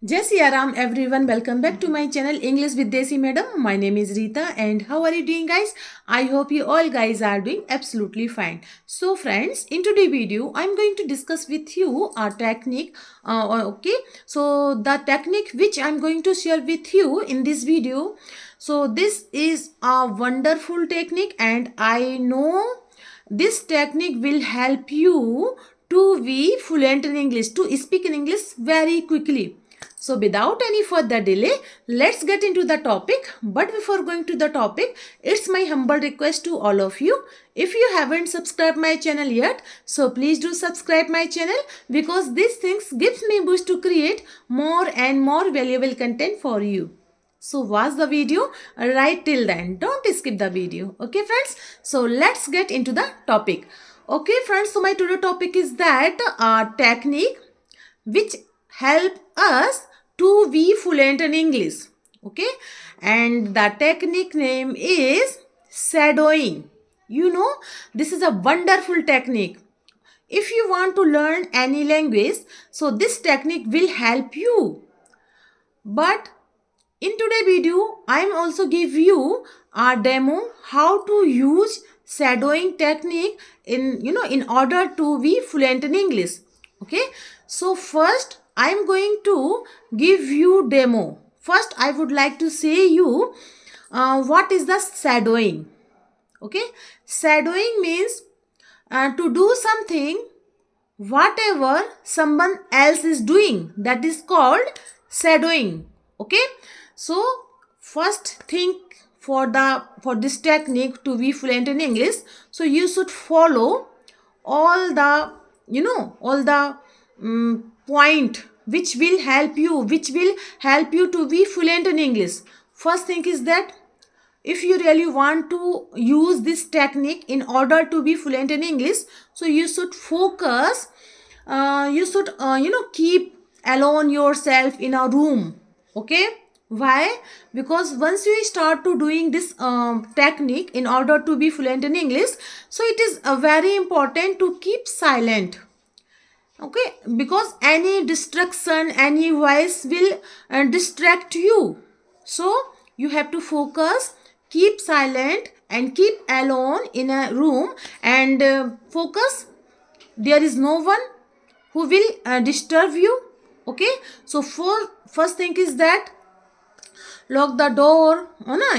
Jai Siya Ram everyone, welcome back to my channel English with Desi Madam. My name is Rita and how are you doing guys? I hope you all guys are doing absolutely fine. So friends, in today's video I'm going to discuss with you a technique. Okay, so the technique which I'm going to share with you in this video. So this is a wonderful technique and I know this technique will help you to be fluent in English, to speak in English very quickly. So without any further delay, let's get into the topic. But before going to the topic, it's my humble request to all of you. If you haven't subscribed my channel yet, so please do subscribe my channel because these things gives me boost to create more and more valuable content for you. So watch the video right till then. Don't skip the video. Okay friends. So let's get into the topic. Okay friends. So my today topic is that technique which help us to be fluent in English. Okay. And the technique name is shadowing. You know, this is a wonderful technique. If you want to learn any language, so this technique will help you. But in today's video, I am also give you a demo how to use shadowing technique in order to be fluent in English. Okay. So first I am going to give you demo. First I would like to say you what is the shadowing. Okay. Shadowing means to do something whatever someone else is doing, that is called shadowing. Okay, so first thing for this technique to be fluent in English, so you should follow all the point which will help you to be fluent in English. First thing is that if you really want to use this technique in order to be fluent in English, so you should focus, you should keep alone yourself in a room. Okay, why? Because once you start to doing this technique in order to be fluent in English, so it is very important to keep silent. Okay, because any distraction, any voice will distract you. So you have to focus, keep silent and keep alone in a room and focus. There is no one who will disturb you. Okay, so first thing is that lock the door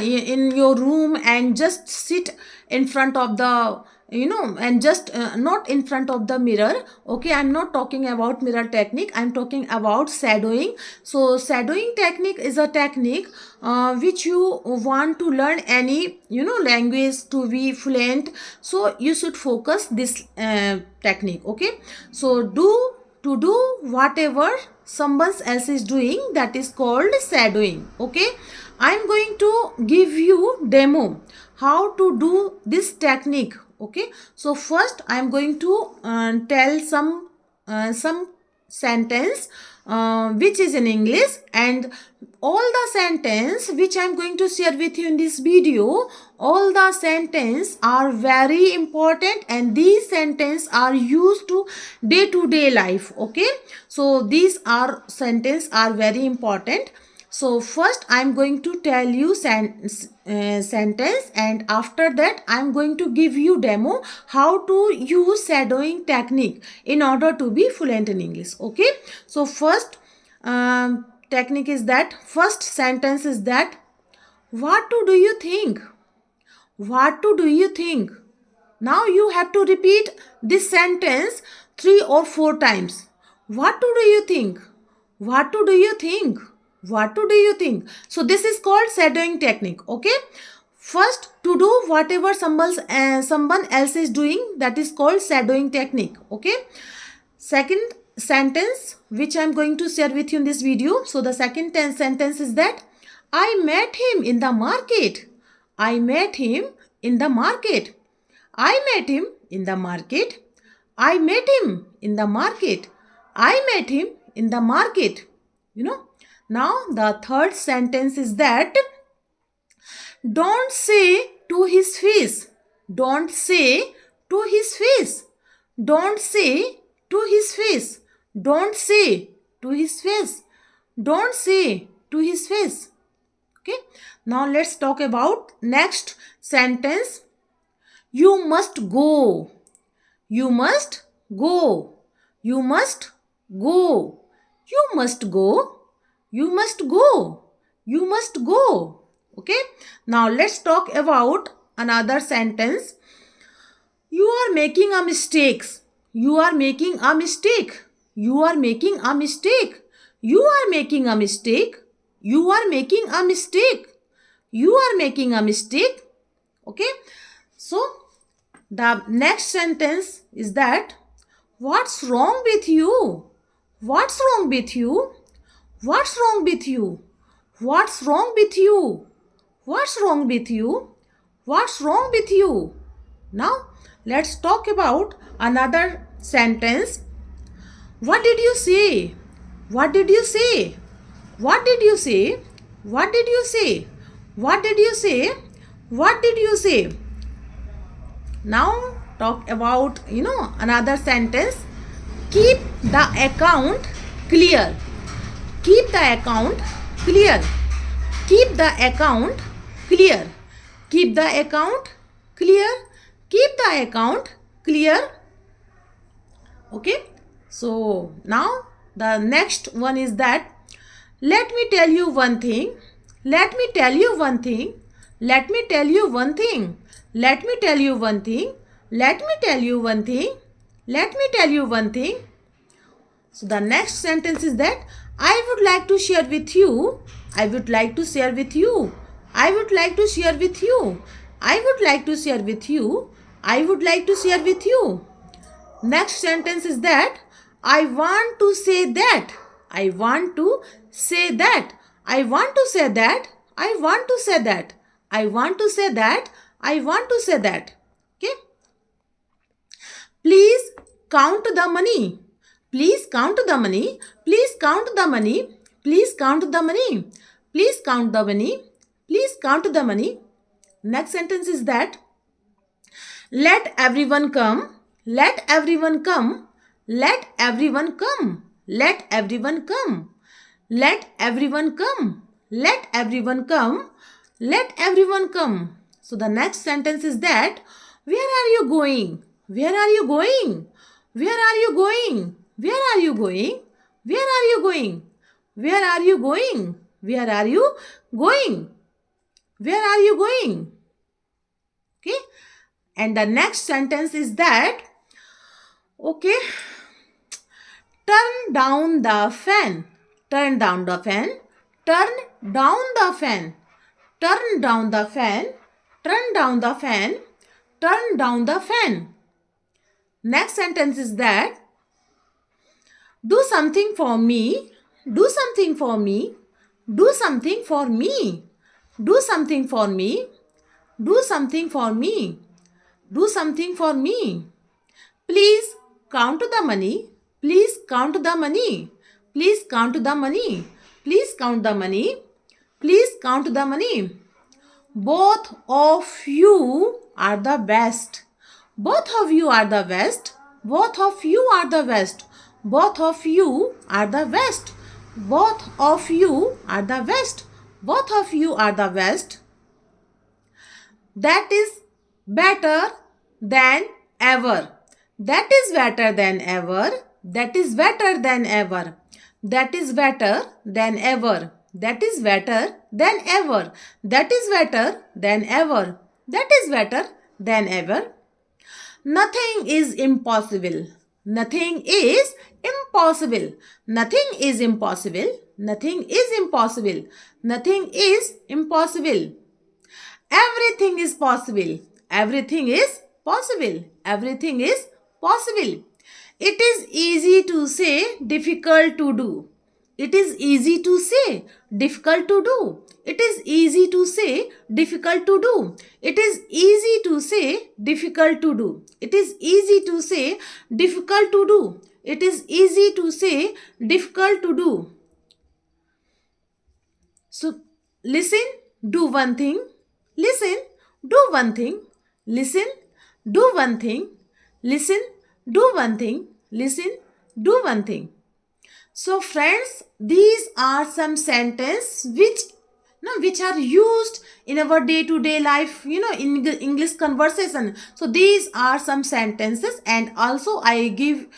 in your room and just sit in front of the and just not in front of the mirror. Okay, I'm not talking about mirror technique, I'm talking about shadowing. So shadowing technique is a technique which you want to learn any language to be fluent, so you should focus this technique. Okay, so to do whatever someone else is doing, that is called shadowing. Okay, I'm going to give you demo how to do this technique. Okay, so first I'm going to tell some sentence which is in English, and all the sentence which I'm going to share with you in this video, all the sentence are very important and these sentence are used to day life. Okay, so these are sentence are very important. So first I'm going to tell you sentence and after that I'm going to give you demo how to use shadowing technique in order to be fluent in English. Okay, so first technique is that, first sentence is that, what do you think? What do you think? Now you have to repeat this sentence 3 or 4 times. What do you think? What do you think? What do you think? So this is called shadowing technique. Okay, first to do whatever someone else is doing, that is called shadowing technique. Okay, second sentence which I'm going to share with you in this video. So the second sentence is that, I met him in the market. I met him in the market. I met him in the market. I met him in the market. I met him in the market. Now the third sentence is that, don't say to his face. Don't say to his face. Don't say to his face. Don't say to his face. Don't say to his face. Okay. Now let's talk about next sentence. You must go. You must go. You must go. You must go. You must go. You must go. Okay. Now let's talk about another sentence. You are making a mistake. You are making a mistake. You are making a mistake. You are making a mistake. You are making a mistake. You are making a mistake. Okay. So the next sentence is that what's wrong with you? What's wrong with you? What's wrong with you? What's wrong with you? What's wrong with you? What's wrong with you? Now let's talk about another sentence. What did you say? What did you say? What did you say? What did you say? What did you say? What did you say? Now talk about another sentence. Keep the account clear. Keep the account clear. Keep the account clear. Keep the account clear. Keep the account clear. Okay. So now the next one is that let me tell you one thing. Let me tell you one thing. Let me tell you one thing. Let me tell you one thing. Let me tell you one thing. Let me tell you one thing. So the next sentence is that I would like to share with you. I would like to share with you. I would like to share with you. I would like to share with you. I would like to share with you. Next sentence is that I want to say that. I want to say that. I want to say that. I want to say that. I want to say that. I want to say that. Okay. Please count the money. Please count the money. Please count the money. Please count the money. Please count the money. Please count the money. Next sentence is that let everyone come. Let everyone come. Let everyone come. Let everyone come. Let everyone come. Let everyone come. Let everyone come. So the next sentence is that where are you going? Where are you going? Where are you going? Where are you going? Where are you going? Where are you going? Where are you going? Where are you going? Okay. And the next sentence is that, okay, turn down the fan. Turn down the fan. Turn down the fan. Turn down the fan. Turn down the fan. Turn down the fan. Next sentence is that do something for me. Do something for me. Do something for me. Do something for me. Do something for me. Do something for me. Please count the money. Please count the money. Please count the money. Please count the money. Please count the money. Both of you are the best. Both of you are the best. Both of you are the best. Both of you are the best. Both of you are the best. Both of you are the best. That is better than ever. That is better than ever. That is better than ever. That is better than ever. That is better than ever. That is better than ever. That is better than ever. Nothing is impossible. Nothing is impossible. Nothing is impossible. Nothing is impossible. Nothing is impossible. Everything is possible. Everything is possible. Everything is possible. It is easy to say, difficult to do. It is easy to say, difficult to do. It is easy to say, difficult to do. It is easy to say, difficult to do. It is easy to say, difficult to do. It is easy to say, difficult to do. So, listen, do one thing. Listen, do one thing. Listen, do one thing. Listen, do one thing. Listen, do one thing. So friends, these are some sentences which are used in our day to day life, in the English conversation. So these are some sentences, and also I gave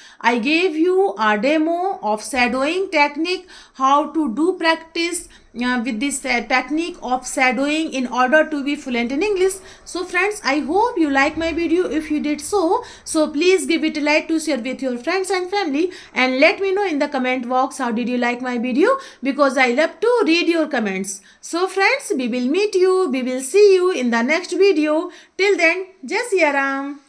you a demo of shadowing technique, how to do practice with this technique of shadowing in order to be fluent in English. So friends, I hope you like my video. If you did so please give it a like to share with your friends and family, and let me know in the comment box how did you like my video, because I love to read your comments. So friends, we will see you in the next video. Till then, Jai Siya Ram.